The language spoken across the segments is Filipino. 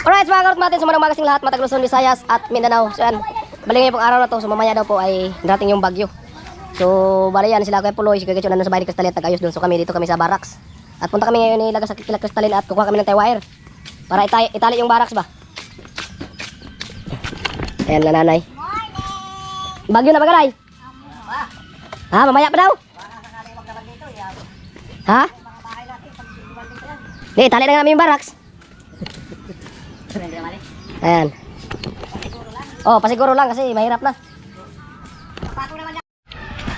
Alright, mga karot natin, sumunang magasing lahat, Matagal Luzon, Visayas at Mindanao. So yan, bali ngayon pong araw na to, so mamaya daw po ay darating yung bagyo. So bali yan, sila Kuya Puloy, si Kuya Gacho nandun sa bahay ni Kristalin at nag-ayos dun. So kami dito kami sa barracks. At punta kami ngayon ilaga sa kila Kristalin at kukuha kami ng tie wire para itali yung barracks ba. Ayan na nanay. Bagyo na magalay. Ha, mamaya pa daw. Ha? Di, tali na nga namin yung barracks. Ayan. Oh, pasiguro lang kasi mahirap na.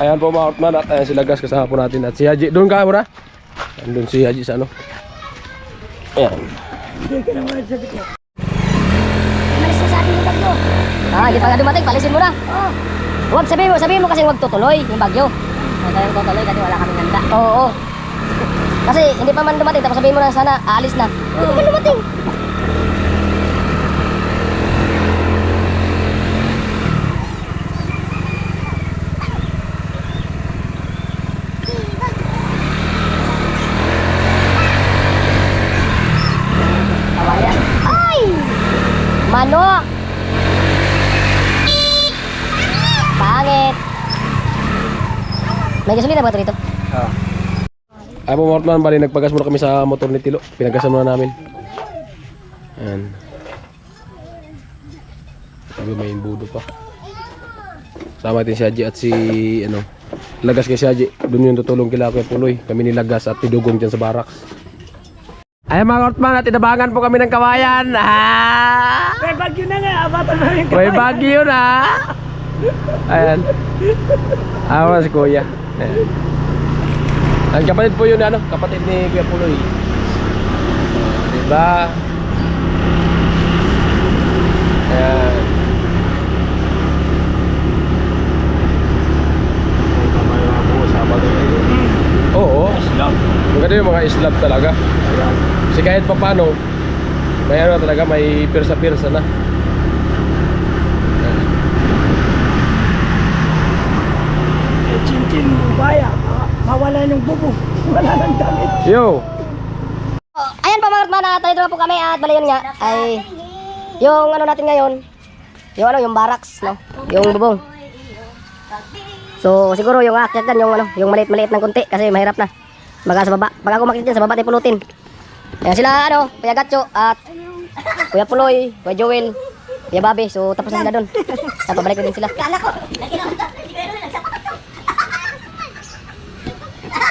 Ayan po mga Outman at ayan sila gas kasama po natin at si Haji. Doon ka muna. Doon si Haji sa ano. Ayan. Malis na sa atin yung bagyo. Hindi pa nga dumating, palisin mo na. Huwag sabihin mo kasi huwag tutuloy yung bagyo. Huwag kayong tutuloy kasi wala kaming handa. Oo. Kasi hindi pa man dumating, tapos sabihin mo na sana aalis na. Hindi pa dumating. Manok! Pangit! May gasolina ba ito dito? Ay po mga Outman, bali nagpagas muna kami sa motor ni Tilo. Pinagasan muna namin. Ayan. Sabi may imbudo pa. Sama natin si Haji at si ano, Lagas kay si Haji. Doon yung tutulong kila Kuya Puloy. Kami ni Lagas at Tidugong dyan sa barracks. Ay mga Outman, at inabangan po kami ng kawayan. May bagyo na nga, abatan na rin May bagyo na. Ayan. Awa si Kuya. Ayan. Ang kapatid po yun, ano? Kapatid ni Kuya Puloy. Diba? Ayan. Oo. Maganda yung mga islab talaga. Kasi kahit pa paano, may ano talaga, may pirsa-pirsa na. Chinchin, baya, mawala yung bubog, wala nang damit. Yo! Ayan pa mga Outman, tayo na po kami at bali yun nga ay yung ano natin ngayon, yung ano, yung barracks, no? Yung bubong. So siguro yung aakyat dyan, yung ano, yung maliit-maliit ng konti kasi mahirap na. Baka sa baba, pag ako makikita dyan sa baba tayo pulutin. Ayan sila ano, Kuya Gacho at Kuya Puloy, Kuya Joel, Kuya Bobby. So tapos na sila doon. Tapos balik na din sila.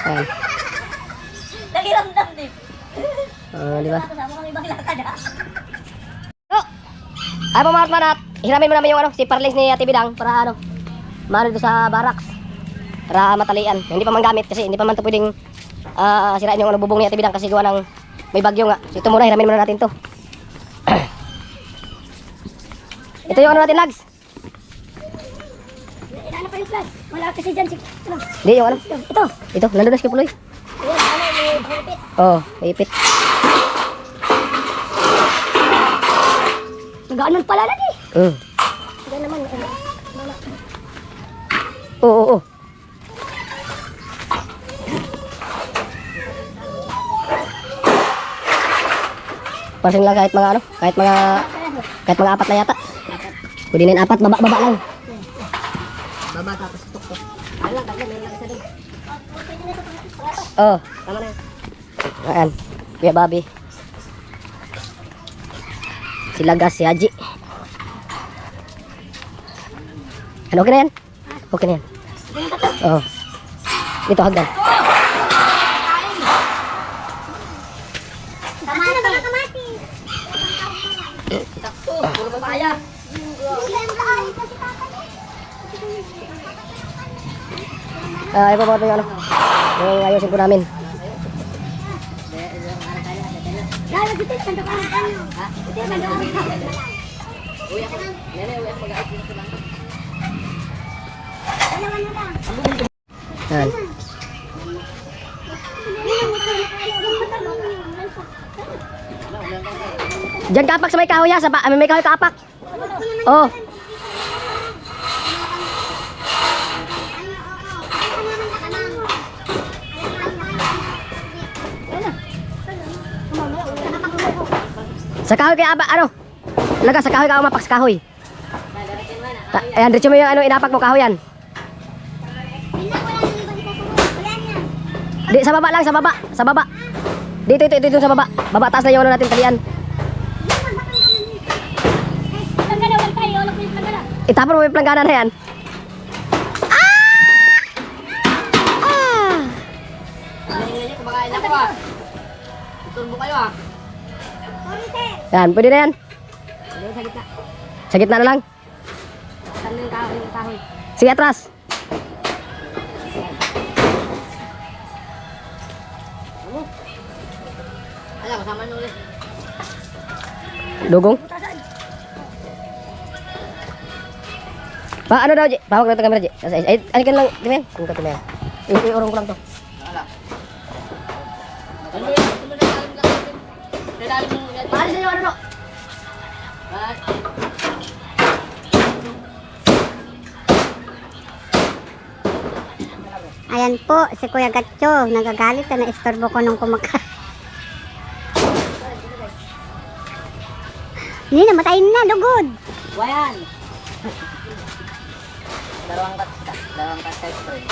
Ayan. Nagiramdam din. Di ba? Kasama kami ibang lakad ha. So, ay po mga Outman at hiramin mo namin yung ano, si Parlis ni Ate Bidang para ano, maano doon sa barracks. Para matalian. Hindi pa man gamit kasi hindi pa man ito pwedeng sirain yung ano, bubong ni Ate Bidang kasi gawa ng may bagyo nga. So ito muna, hiramin muna natin to. Ito yung ano natin, Lags. Ano pa yung flash? Wala kasi dyan si... Hindi, yung ano. Ito, nandun na si Puloy. Ayan, ano yung hipit? Oo, ipit. Nagaanon pala na di. Diyan naman. Oo. Parsing lang kahit mga ano, kahit mga apat na yata. Pwede na yung apat, baba lang. Baba tapos tuktok. Ano lang, meron lang isa doon. Oo, tama na. Ayan, Kuya Bobby. Si Lagas, si Haji. Ano, okay na yan? Okay na yan. Oo. Dito hagdan. Ito po yung ano, yung ayusin po namin. Yan. Diyan kapak sa may kahoy sa may kahoy kapak. Oh. Sa kahoy kaya aba, ano? Laga, sa kahoy ka umapak sa kahoy. Ayan, diretso mo yung ano, inapak mo kahoy yan. Di, sa baba lang, sa baba. Sa baba. Dito sa baba. Baba, taas na yung ano natin, talian. Itapon mo yung planggana na yan. Yan, pwede na yan. Sa gitna na lang. Sige, atras. Dugong. Pa, ano daw, Ji? Pahawak na ito camera, Ji. Ay, alikan lang, Timen. Ano ka, Timen? Iurong ko lang to. Paalis na yung ano, no? Ayan po, si Kuya Gatcho, nagagalit na istorbo ko nung kumakain. Hindi, namatayin na, lugod. Wayan. Dalawang kat type spray.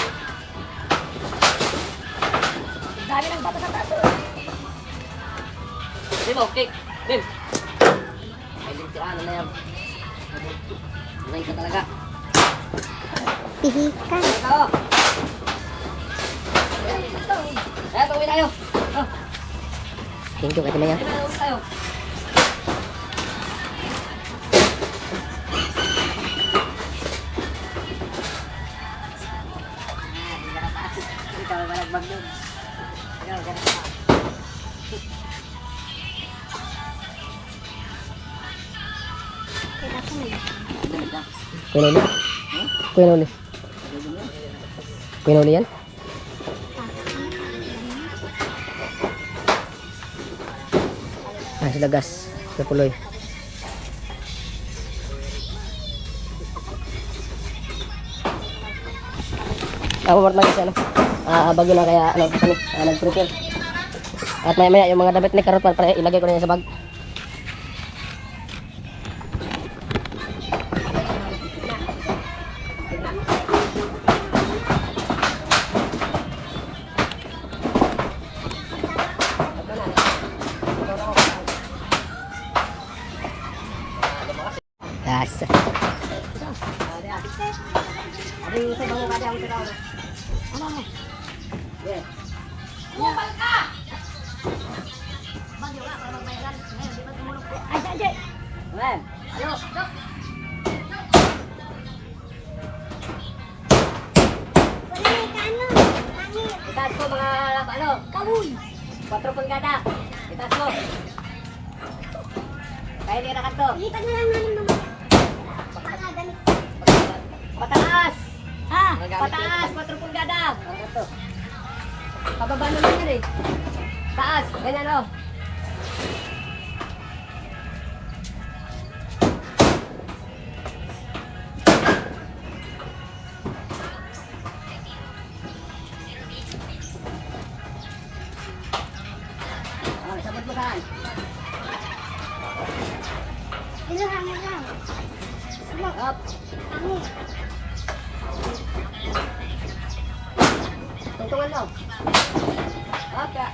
Dami ng bata sa taso. Dim, okay. Dim. Ay, dim si ano na yan. Buhay ka talaga. Pihikan. Ikaw. Eh, tuwi tayo. Thank you, kati na yan. Tuwi tayo. Kuya Noli? Kuya Noli? Kuya Noli yan? Ah, sila gas. Sila puloy. Ako mart lang kasi ano. Bagyo na kaya ano kami nag-prepare. At maya yung mga damit ni karot para ilagay ko na yan sa bag. Yes. Itaas ko mga ano, kahoy. 4 pulgada. Itaas mo. Kaya hindi ka nakanto. Lipat na lang namin mga. Pataas! Pataas! 4 pulgada! Pababa naman yan eh. Taas! Ganyan o. Sabot mo saan? Dito hangin lang. Up! Hangin. Tungtungan mo. Up ya.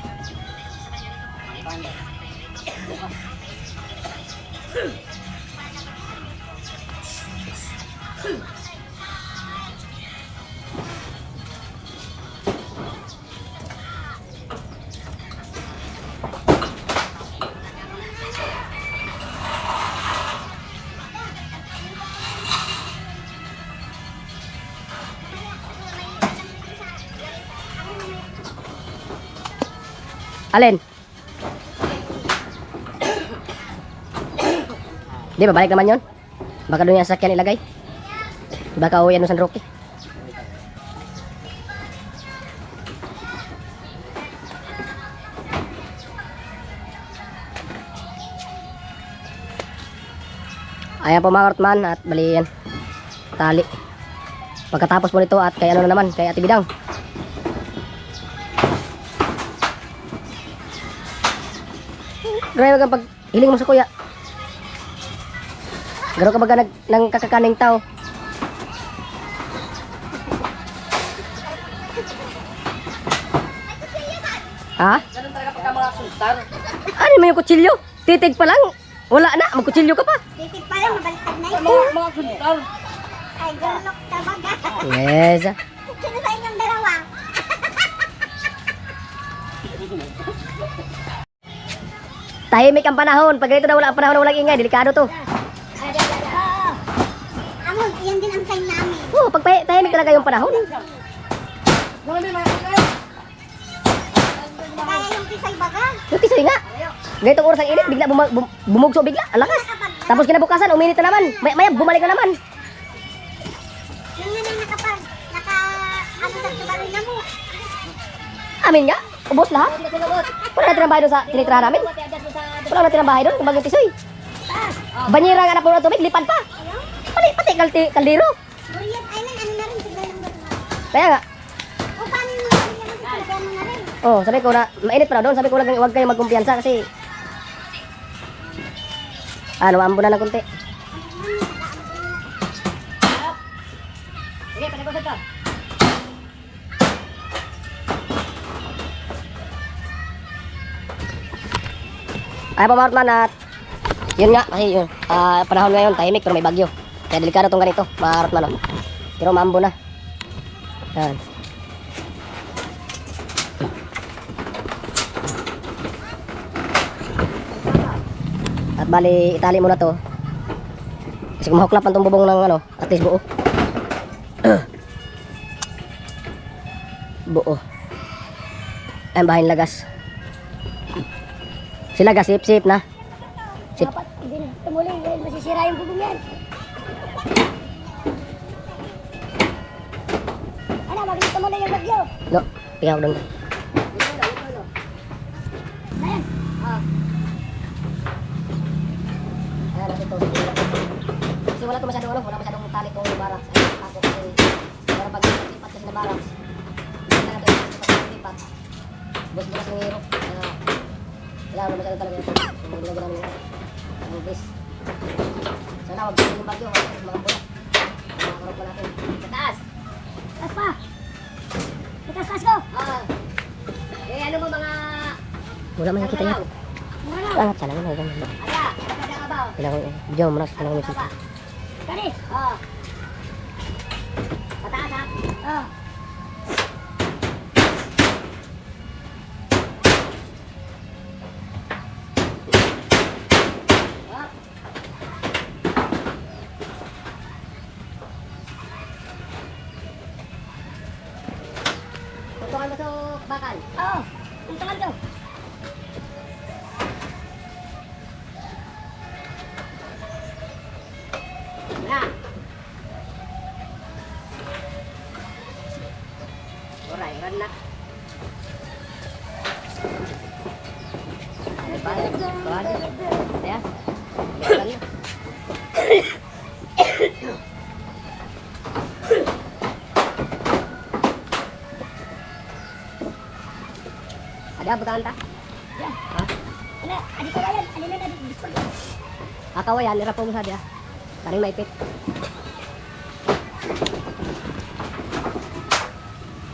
Alin? Di ba balik naman yon? Baka doon yung sasakyan ilagay. Baka uwi ano San Roque. Ayan po mga kartman at bali yan. Tali. Pagkatapos po nito at kay ano na naman, kay Ate Bidang. Grabe kang Hiling mo sa kuya. Garo ka baga nang kakakaning tao. Ha? Ganun talaga pagka mga sultan. Ano mo yung kutsilyo? Titig pa lang. Wala na, magkutsilyo ka pa. Titig pa lang, mabaliktad na yun. Mga sultan. Ay, gulok ka baga. Yes. Sino sa inyong dalawa? Tahimik ang panahon. Pag ganito na wala ang panahon na walang ingay, delikado to. Amon, yan din ang sign namin. Oo, pag tahimik talaga yung panahon. Kaya yung pisay baga. Yung tisoy nga. Ganitong oras ang init, bigla bumugso bigla. Ang lakas. Tapos kinabukasan, uminit na naman. Maya, bumalik na naman. Yung nga na ano sa tubarin na mo. Amin nga, ubos lahat. Wala natin ang bahay doon sa tinitirahan namin. Wala natin ang bahay doon, kung bagong tisoy. Banyera nga na puno ng tubig, lipad pa. Pati kaldero. Burian Island, ano na rin, sigla ng baga. Kaya nga, O, paano mo na rin yan? Ano na rin? oh, sabi ko na, mainit pa na doon. Sabi ko huwag kayong magkumpiyansa kasi, ano, maambo na ng kunti. Sige, panagosad ka. Ay, pamarotman at, yun nga, kasi yun, panahon ngayon, tahimik, pero may bagyo. Kaya delikado tong ganito, pamarotman, oh. Pero maambo na. Yan. At bali, itali mo na to. Kasi kung mahuklap ang itong bubong ng ano, at least buo. Buo. Ayan, bahay ng lagas. Si lagas, sip-sip na. Sip. Dapat din tumuli, masisira yung bubong yan. Ano, maging tumuli yung bagyo. No, tingnan ko doon. Ayan. Ayan, natin to. Kasi wala to masyadong ano, wala masyadong tali tong barracks. Ay, ako kasi, pero pag lipat kasi na barracks, hindi na natin lipat. Bus-bus ng hero. Kaya wala masyadong talaga ito. So, nilagyan namin yung bus. Sana wag yung bagyo, wag yung mga bulat. Makakarap pa natin. Sa taas! Taas pa. Taas ko. Eh, ano mo mga... Wala man nakita yan. Angat sana nga, ganyan. Ala, nakada ka ba? Kailangan ko, diyan mo na, kailangan ko yung Kani. Pataas ha? Tutukan mo sa bakal. Oo. Tuntungan ko. Na. Oray, ran na. Balik. Ayan. Bakal na. Ada butangan ta? Ano, adi ko yan. Adi na discord. Akawayan, nira po mo sa dia. Taring maipit.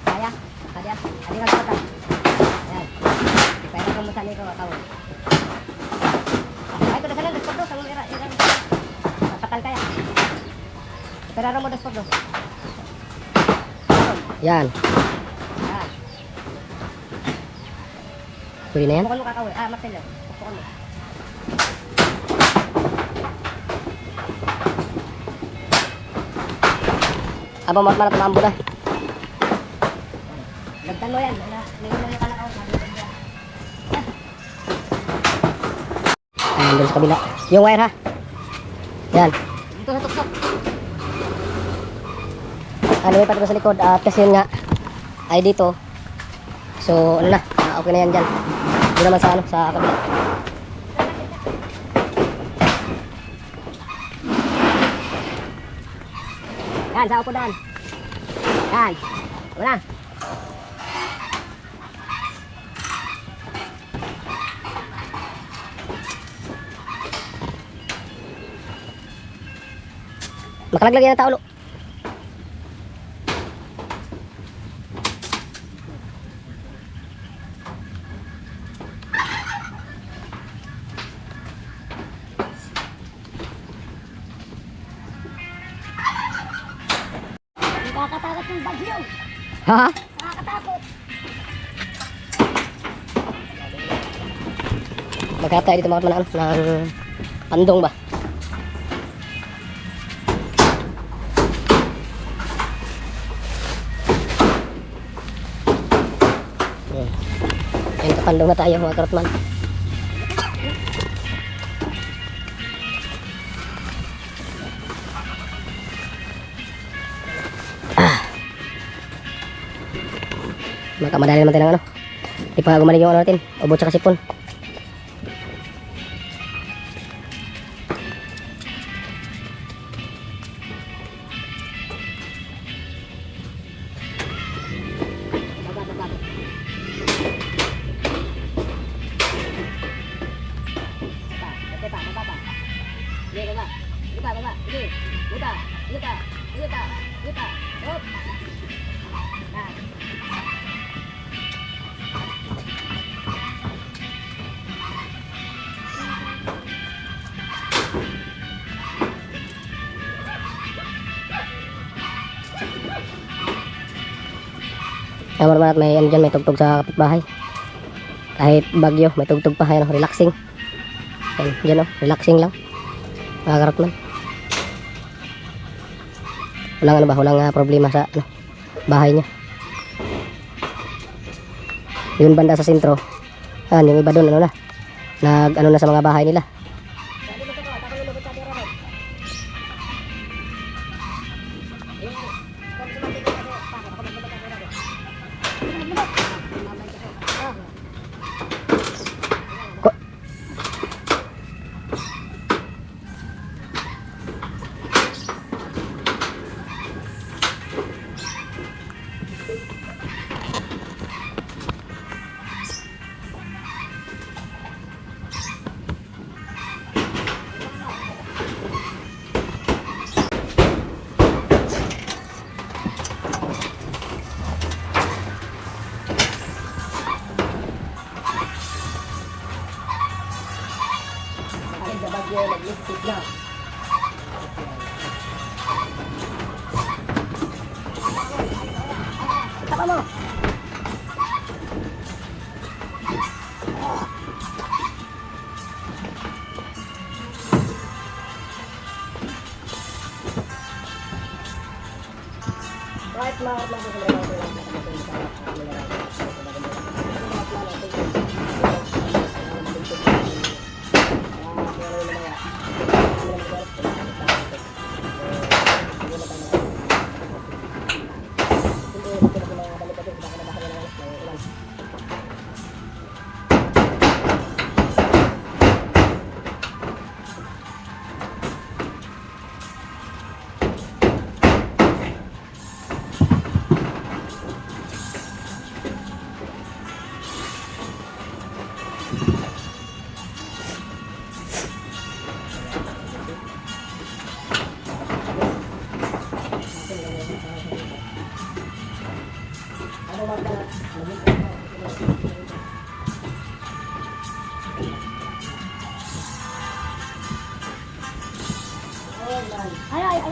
Kaya, kaya, adi nga kata. Ayan. Ipera ko mo sa nito, akaw. Ay, ito na sana, discord do. Sa mga ira. Patal kaya. Ipera mo discord do. Yan. Yan. Pwede na yan? Pukan mo kakawin. Marcelo. Pukan mo. Abang matman at mambo na. Lagtan mo yan. Ngayon mo yung kalakaw. Ayan, doon sa kabila. Yung wire ha. Yan. Dito sa tuktok. Ano may patro sa likod. At kasi yun nga ay dito. So ano na. Okay na yan dyan. Doon naman sa ano, sa kabila. Yan, sa upunan. Yan. Wala. Makalaglag yan ang taulo. Nakakatakot ng bagyo. Ha? Nakakatakot. Magkatay dito mga kaman ng pandong ba? Ayun, kapandong na tayo mga karotman. Makamadali naman tayo ng ano. Di pa gumaling yung ano natin. Ubo tsaka sipon. Ayan naman at may ano dyan, may tugtog sa kapitbahay. Kahit bagyo, may tugtog pa. Ayan, relaxing. Ayan, dyan relaxing lang. Makakarot man. Walang ano ba, walang problema sa ano, bahay niya. Yun banda sa sentro. Ayan, yung iba doon, ano na. Nag ano na sa mga bahay nila.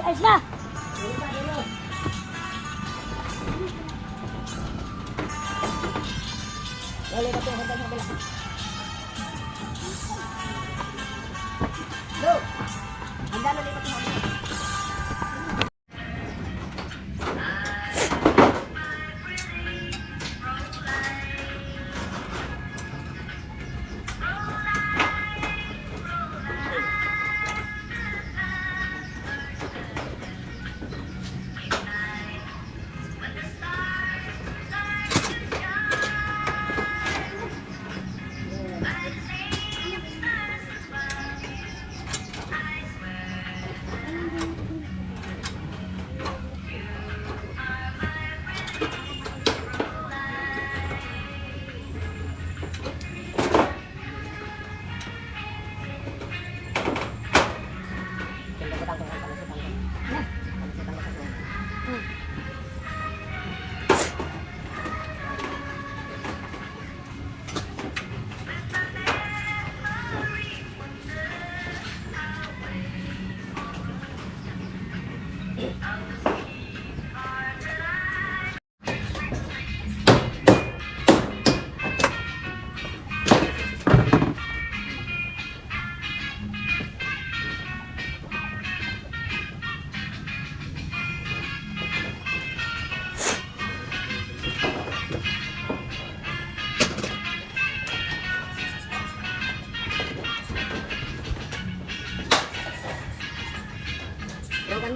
Ayos na.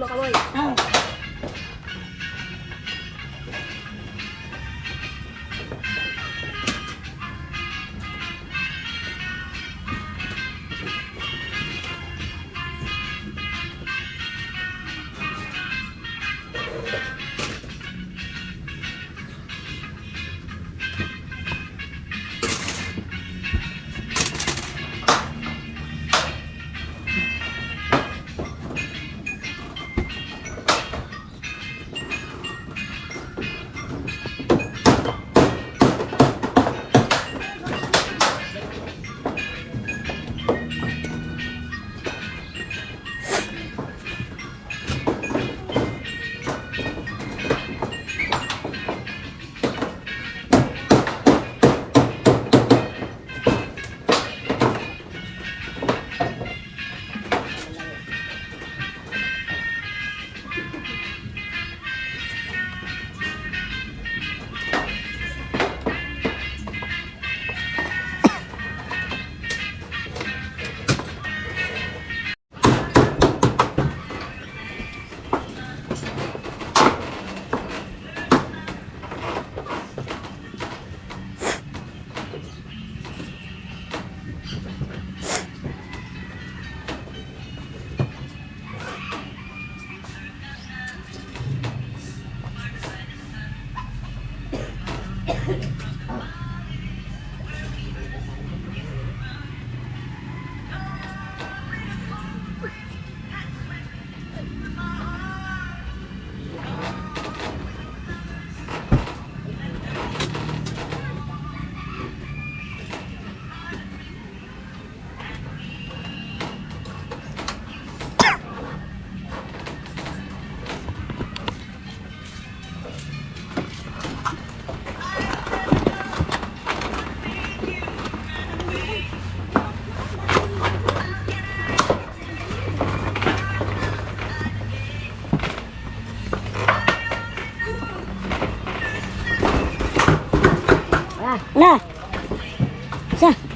mo kamoy. Oh. Na. Sa.